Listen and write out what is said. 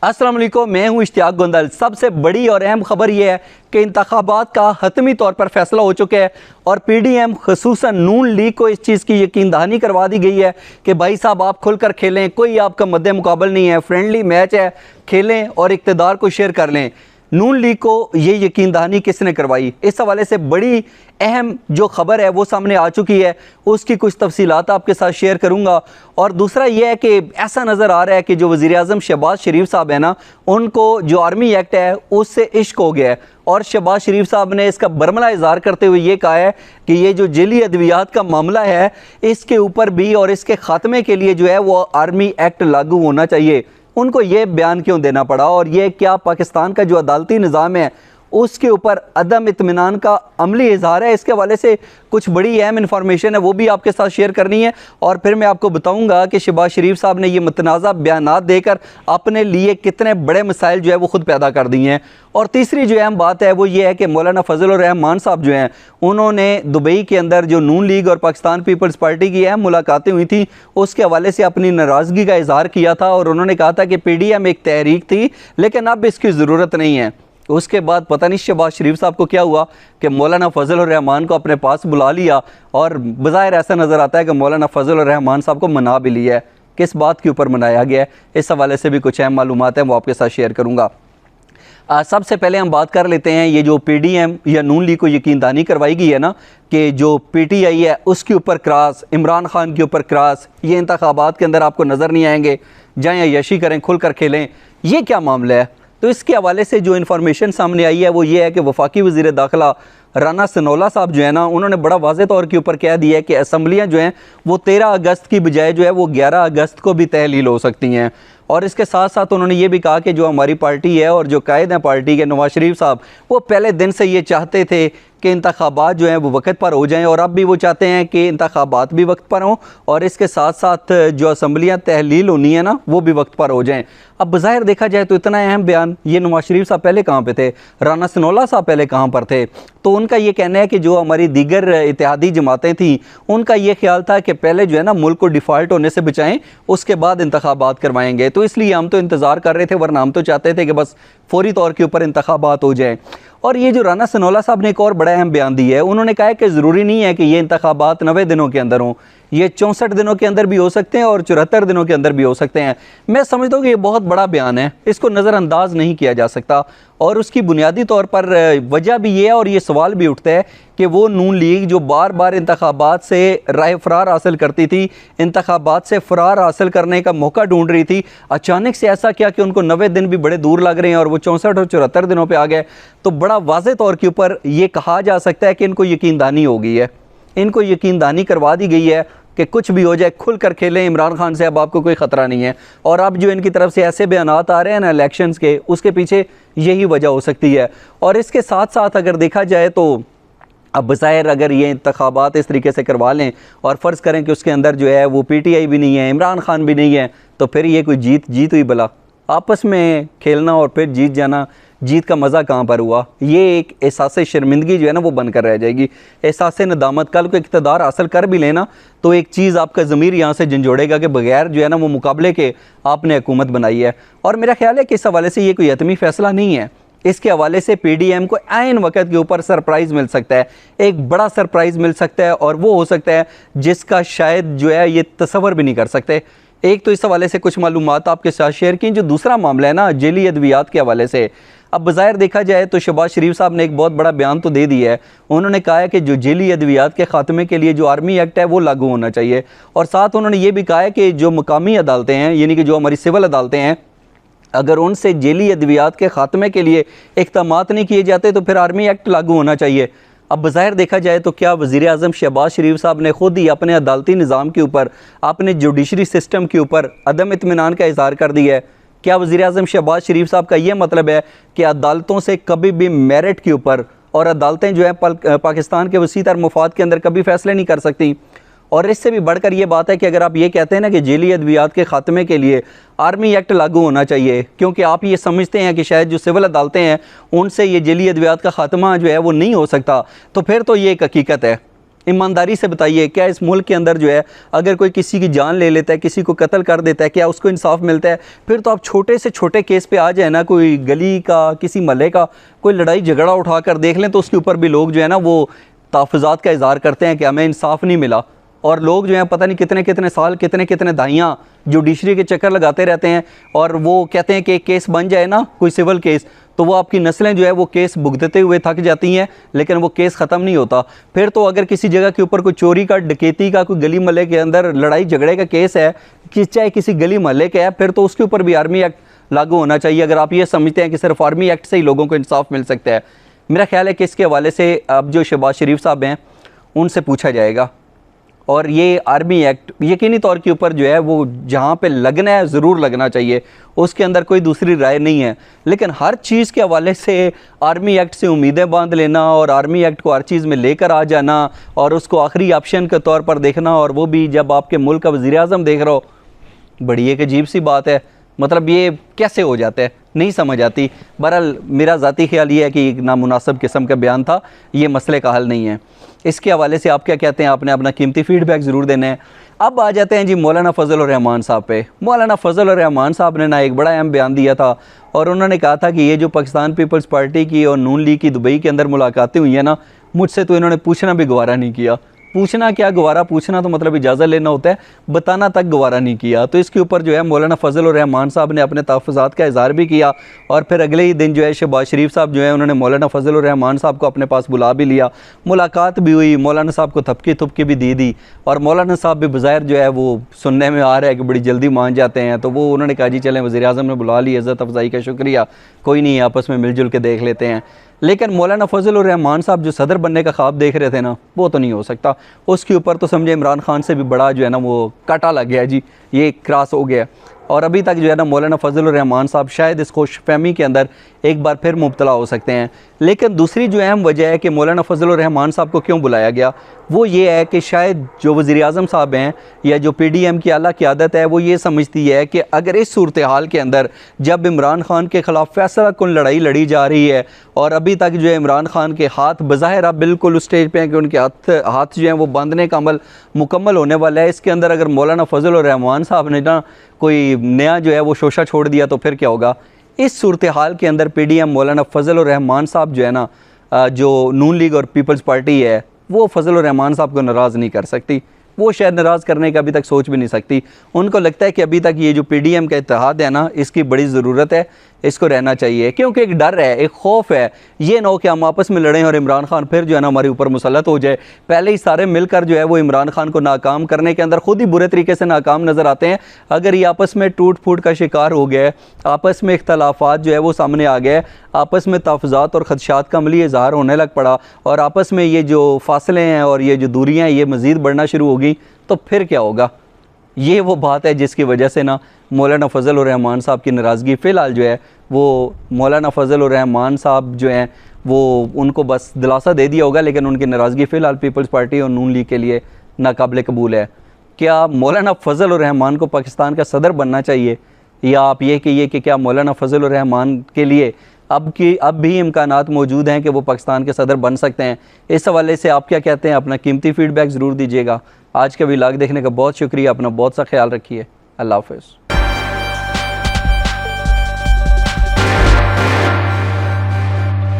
अस्सलाम वालेकुम, मैं हूं इश्तियाक गोंदल। सबसे बड़ी और अहम खबर यह है कि इंतखाबात का हतमी तौर पर फैसला हो चुका है और पीडीएम खसूसन नून लीग को इस चीज़ की यकीन दहानी करवा दी गई है कि भाई साहब आप खुलकर खेलें, कोई आपका मद्दे मुकाबल नहीं है, फ्रेंडली मैच है, खेलें और इक़्तिदार को शेयर कर लें। नून लीग को ये यकीन दहानी किसने करवाई? इस हवाले से बड़ी अहम जो खबर है वो सामने आ चुकी है, उसकी कुछ तफसीलात आपके साथ शेयर करूंगा। और दूसरा ये है कि ऐसा नज़र आ रहा है कि जो वज़ीर-ए-आज़म शहबाज शरीफ साहब है ना, उनको जो आर्मी एक्ट है उससे इश्क हो गया है और शहबाज शरीफ साहब ने इसका बरमला इज़हार करते हुए ये कहा है कि ये जो जेली अद्वियात का मामला है इसके ऊपर भी और इसके खात्मे के लिए जो है वो आर्मी एक्ट लागू होना चाहिए। उनको ये बयान क्यों देना पड़ा और ये क्या पाकिस्तान का जो अदालती निज़ाम है उसके ऊपर अदम इत्मीनान का अमली इजहार है? इसके हवाले से कुछ बड़ी अहम इंफॉर्मेशन है, वो भी आपके साथ शेयर करनी है। और फिर मैं आपको बताऊंगा कि शहबाज शरीफ साहब ने ये मुतनाज़ा बयानात देकर अपने लिए कितने बड़े मसाइल जो है वो खुद पैदा कर दिए हैं। और तीसरी जो अहम बात है वो ये है कि मौलाना फजल रहमान साहब जो हैं उन्होंने दुबई के अंदर जो नून लीग और पाकिस्तान पीपल्स पार्टी की अहम मुलाकातें हुई थी उसके हवाले से अपनी नाराज़गी का इजहार किया था और उन्होंने कहा था कि पीडीएम एक तहरीक थी लेकिन अब इसकी ज़रूरत नहीं है। उसके बाद पता नहीं शहबाज शरीफ साहब को क्या हुआ कि मौलाना फजल रहमान को अपने पास बुला लिया और बज़ाहिर ऐसा नज़र आता है कि मौलाना फजल रहमान साहब को मना भी लिया है। किस बात के ऊपर मनाया गया है, इस हवाले से भी कुछ अहम मालूमात हैं वो आपके साथ शेयर करूँगा। सबसे पहले हम बात कर लेते हैं ये जो पीडीएम या नून लीग को यकीन दहानी करवाई गई है ना कि जो पीटीआई है उसके ऊपर क्रास, इमरान खान के ऊपर क्रास, ये इंतखाबात के अंदर आपको नज़र नहीं आएंगे, जाएँ यशी करें, खुल कर खेलें, ये क्या मामला है? तो इसके हवाले से जो इन्फॉर्मेशन सामने आई है वो ये है कि वफाकी वज़ीर दाखिला राना सनोला साहब जो है ना उन्होंने बड़ा वाज़े तौर के ऊपर कह दिया है कि असम्बलियाँ जो हैं वो 13 अगस्त की बजाय जो है वो 11 अगस्त को भी तहलील हो सकती हैं। और इसके साथ साथ उन्होंने ये भी कहा कि जो हमारी पार्टी है और जो कायद हैं पार्टी के नवाज शरीफ साहब वो पहले दिन से ये चाहते थे कि इंतखाबात जो हैं वो वक्त पर हो जाएं और अब भी वो चाहते हैं कि इंतखाबात भी वक्त पर हों और इसके साथ साथ जो असम्बलियाँ तहलील होनी है ना वो भी वक्त पर हो जाएं। अब बज़ाहिर देखा जाए तो इतना अहम बयान ये नवाज शरीफ साहब पहले कहाँ पे थे, राना सनोला साहब पहले कहाँ पर थे? तो उनका ये कहना है कि जो हमारी दीगर इत्तेहादी जमातें थीं उनका ये ख्याल था कि पहले जो है ना मुल्क को डिफ़ॉल्ट होने से बचाएं उसके बाद इंतखाबात करवाएंगे। तो इसलिए हम तो इंतज़ार कर रहे थे, वरना हम तो चाहते थे कि बस फौरी तौर के ऊपर इंतखाबात हो जाएँ। और ये जो राना सनोला साहब ने एक और बड़ा अहम बयान दिया है, उन्होंने कहा है कि ज़रूरी नहीं है कि ये इंतखाबात 90 दिनों के अंदर हों, ये 64 दिनों के अंदर भी हो सकते हैं और 74 दिनों के अंदर भी हो सकते हैं। मैं समझता हूँ कि ये बहुत बड़ा बयान है, इसको नज़रअंदाज नहीं किया जा सकता और उसकी बुनियादी तौर पर वजह भी ये है और ये सवाल भी उठता है कि वो नून लीग जो बार बार इंतखाबात से राह फरार हासिल करती थी, इंतखाबात से फरार हासिल करने का मौका ढूंढ रही थी, अचानक से ऐसा किया कि उनको 90 दिन भी बड़े दूर लग रहे हैं और वो 64 और 74 दिनों पर आ गए। तो बड़ा वाज़े तौर के ऊपर ये कहा जा सकता है कि इनको यकीन दहानी हो गई है, इनको यकीन दहानी करवा दी गई है कि कुछ भी हो जाए खुल कर खेलें, इमरान खान से अब आपको कोई ख़तरा नहीं है। और अब जो इनकी तरफ से ऐसे बयानात आ रहे हैं ना इलेक्शंस के, उसके पीछे यही वजह हो सकती है। और इसके साथ साथ अगर देखा जाए तो अब बज़ाहिर अगर ये इंतखाबात इस तरीके से करवा लें और फ़र्ज़ करें कि उसके अंदर जो है वो पीटीआई भी नहीं है, इमरान खान भी नहीं है, तो फिर ये कोई जीत हुई भला? आपस में खेलना और फिर जीत जाना, जीत का मज़ा कहाँ पर हुआ? ये एक एहसास शर्मिंदगी जो है ना वो बनकर रह जाएगी, एहसास नदामत। कल को इक़्तिदार हासिल कर भी लेना तो एक चीज़ आपका ज़मीर यहाँ से झंझोड़ेगा कि बगैर जो है ना वो मुकाबले के आपने हुकूमत बनाई है। और मेरा ख्याल है कि इस हवाले से ये कोई हतमी फ़ैसला नहीं है, इसके हवाले से पीडीएम को ऐन वक्त के ऊपर सरप्राइज़ मिल सकता है, एक बड़ा सरप्राइज़ मिल सकता है और वो हो सकता है जिसका शायद जो है ये तसव्वुर भी नहीं कर सकते। एक तो इस हवाले से कुछ मालूमात आपके साथ शेयर की। जो दूसरा मामला है ना जेली अद्वियात के हवाले से, अब बज़ाहिर देखा जाए तो शहबाज शरीफ साहब ने एक बहुत बड़ा बयान तो दे दिया है। उन्होंने कहा है कि जो जेली अद्वियात के ख़ात्मे के लिए जो आर्मी एक्ट है वो लागू होना चाहिए और साथ उन्होंने ये भी कहा है कि जो मकामी अदालतें हैं यानी कि जो हमारी सिविल अदालतें हैं, अगर उनसे जेली अद्वियात के ख़ात्मे के लिए इक़दामात नहीं किए जाते तो फिर आर्मी एक्ट लागू होना चाहिए। अब बज़ाहिर देखा जाए तो क्या वज़ीर-ए-आज़म शहबाज शरीफ साहब ने ख़ुद ही अपने अदालती निज़ाम के ऊपर, अपने जुडिशरी सिस्टम के ऊपर अदम इत्मीनान का इज़हार कर दिया है? क्या वज़ीर-ए-आज़म शहबाज शरीफ साहब का ये मतलब है कि अदालतों से कभी भी मेरिट के ऊपर, और अदालतें जो है पाकिस्तान के वसी तर मफाद के अंदर कभी फ़ैसले नहीं कर सकती? और इससे भी बढ़कर ये बात है कि अगर आप ये कहते हैं ना कि जेली अद्वियात के ख़ात्मे के लिए आर्मी एक्ट लागू होना चाहिए, क्योंकि आप ये समझते हैं कि शायद जो सिविल अदालतें हैं उनसे ये जेली अद्वियात का ख़ात्मा जो है वो नहीं हो सकता, तो फिर तो ये एक हकीकत है, ईमानदारी से बताइए, क्या इस मुल्क के अंदर जो है अगर कोई किसी की जान ले लेता है, किसी को कत्ल कर देता है, क्या उसको इंसाफ मिलता है? फिर तो आप छोटे से छोटे केस पे आ जाए ना, कोई गली का, किसी महल्ले का कोई लड़ाई झगड़ा उठा कर देख लें तो उसके ऊपर भी लोग जो है ना वो तहफ़्फ़ुज़ात का इज़हार करते हैं कि हमें इंसाफ नहीं मिला। और लोग जो हैं पता नहीं कितने कितने साल, कितने कितने दहाइयाँ जुडिशरी के चक्कर लगाते रहते हैं, और वो कहते हैं कि एक केस बन जाए ना, कोई सिविल केस, तो वो आपकी नस्लें जो है वो केस भुगतते हुए थक जाती हैं, लेकिन वो केस ख़त्म नहीं होता। फिर तो अगर किसी जगह के ऊपर कोई चोरी का, डकैती का, कोई गली मोहल्ले के अंदर लड़ाई झगड़े का केस है, कि चाहे किसी गली मोहल्ले का है, फिर तो उसके ऊपर भी आर्मी एक्ट लागू होना चाहिए, अगर आप ये समझते हैं कि सिर्फ आर्मी एक्ट से ही लोगों को इंसाफ मिल सकता है। मेरा ख्याल है कि इसके हवाले से अब जो शहबाज शरीफ साहब हैं उनसे पूछा जाएगा, और ये आर्मी एक्ट यकीनी तौर के ऊपर जो है वो जहाँ पे लगना है ज़रूर लगना चाहिए, उसके अंदर कोई दूसरी राय नहीं है। लेकिन हर चीज़ के हवाले से आर्मी एक्ट से उम्मीदें बांध लेना और आर्मी एक्ट को हर चीज़ में लेकर आ जाना और उसको आखिरी ऑप्शन के तौर पर देखना, और वो भी जब आपके मुल्क का वज़ीर-ए-आज़म देख रहा हो, बड़ी एक अजीब सी बात है। मतलब ये कैसे हो जाता है, नहीं समझ आती। बहरहाल मेरा ज़ाती ख्याल ये है कि एक नामुनासिब किस्म का बयान था, ये मसले का हल नहीं है। इसके हवाले से आप क्या कहते हैं, आपने अपना कीमती फ़ीडबैक ज़रूर देना है। अब आ जाते हैं जी मौलाना फ़ज़ल रहमान साहब पे। मौलाना फ़ज़ल रहमान साहब ने ना एक बड़ा अहम बयान दिया था, और उन्होंने कहा था कि ये जो पाकिस्तान पीपल्स पार्टी की और नून लीग की दुबई के अंदर मुलाकातें हुई हैं ना, मुझसे तो इन्होंने पूछना भी गवारा नहीं किया। पूछना क्या गवारा, पूछना तो मतलब इजाज़त लेना होता है, बताना तक गवारा नहीं किया। तो इसके ऊपर जो है मौलाना फ़ज़ल रहमान साहब ने अपने तहफ़्फ़ुज़ात का इज़हार भी किया, और फिर अगले ही दिन जो है शहबाज शरीफ साहब जो है उन्होंने मौलाना फ़ज़ल रहमान साहब को अपने पास बुला भी लिया, मुलाकात भी हुई, मौलाना साहब को थपकी थुपकी भी दी। और मौलाना साहब भी बज़ाहिर जो है वो सुनने में आ रहा है कि बड़ी जल्दी मान जाते हैं, तो वो उन्होंने कहा जी चलें, वज़ीर-ए-आज़म ने बुला ली, इज़्ज़त अफ़ज़ाई का शुक्रिया, कोई नहीं, आपस में मिलजुल के देख लेते हैं। लेकिन मौलाना फ़ज़ल रहमान साहब जो सदर बनने का ख्वाब देख रहे थे ना, वो तो नहीं हो सकता। उसके ऊपर तो समझे इमरान खान से भी बड़ा जो है ना वो कांटा लग गया जी, ये क्रॉस हो गया। और अभी तक जो है ना मौलाना फ़ज़ल रहमान साहब शायद इस खुशफहमी के अंदर एक बार फिर मुब्तला हो सकते हैं। लेकिन दूसरी जो अहम वजह है कि मौलाना फ़ज़ल रहमान साहब को क्यों बुलाया गया, वो ये है कि शायद जो वज़ीर-ए-आज़म साहब हैं या जो PDM की आला क़यादत है, वो ये समझती है कि अगर इस सूरत हाल के अंदर जब इमरान खान के ख़िलाफ़ फ़ैसला कुन लड़ाई लड़ी जा रही है, और अभी तक जो है इमरान खान के हाथ बज़ाहिर अब बिल्कुल उस स्टेज पे हैं कि उनके हाथ जो हैं वो बांधने का अमल मुकम्मल होने वाला है, इसके अंदर अगर मौलाना फ़ज़ल रहमान साहब ने ना कोई नया जो है वो शोशा छोड़ दिया तो फिर क्या होगा। इस सूरत हाल के अंदर PDM मौलाना फ़ज़ल रहमान साहब जो है ना, जो नून लीग और पीपल्स पार्टी है, वो फ़ज़ल रहमान साहब को नाराज़ नहीं कर सकती, वो शायद नाराज़ करने का अभी तक सोच भी नहीं सकती। उनको लगता है कि अभी तक ये जो PDM का इत्तेहाद है ना, इसकी बड़ी ज़रूरत है, इसको रहना चाहिए, क्योंकि एक डर है, एक खौफ है, ये ना हो कि हम आपस में लड़ें और इमरान खान फिर जो है ना हमारे ऊपर मुसल्लत हो जाए। पहले ही सारे मिलकर जो है वो इमरान खान को नाकाम करने के अंदर खुद ही बुरे तरीके से नाकाम नज़र आते हैं। अगर ये आपस में टूट फूट का शिकार हो गया, आपस में इख्तलाफात जो है वो सामने आ गए, आपस में तहफ़्फ़ुज़ात और ख़दशात का अमली इज़हार होने लग पड़ा, और आपस में ये जो फासले हैं और ये जो दूरियाँ हैं ये मज़ीद बढ़ना शुरू हो गई, तो फिर क्या होगा। ये वो बात है जिसकी वजह से ना मौलाना फ़ज़ल रहमान साहब की नाराज़गी फ़िलहाल जो है वो मौलाना फ़ज़ल रहमान साहब जो हैं वो उनको बस दिलासा दे दिया होगा, लेकिन उनकी नाराज़गी फ़िलहाल पीपल्स पार्टी और नून लीग के लिए नाकाबिल कबूल है। क्या मौलाना फ़ज़ल रहमान को पाकिस्तान का सदर बनना चाहिए, या आप ये कहिए कि क्या मौलाना फ़ज़ल रहमान के लिए अब भी इम्कानात मौजूद हैं कि वो पाकिस्तान के सदर बन सकते हैं। इस हवाले से आप क्या कहते हैं, अपना कीमती फ़ीडबैक ज़रूर दीजिएगा। आज का व्लॉग देखने का बहुत शुक्रिया, अपना बहुत सा ख्याल रखिए। अल्लाह हाफ़िज़।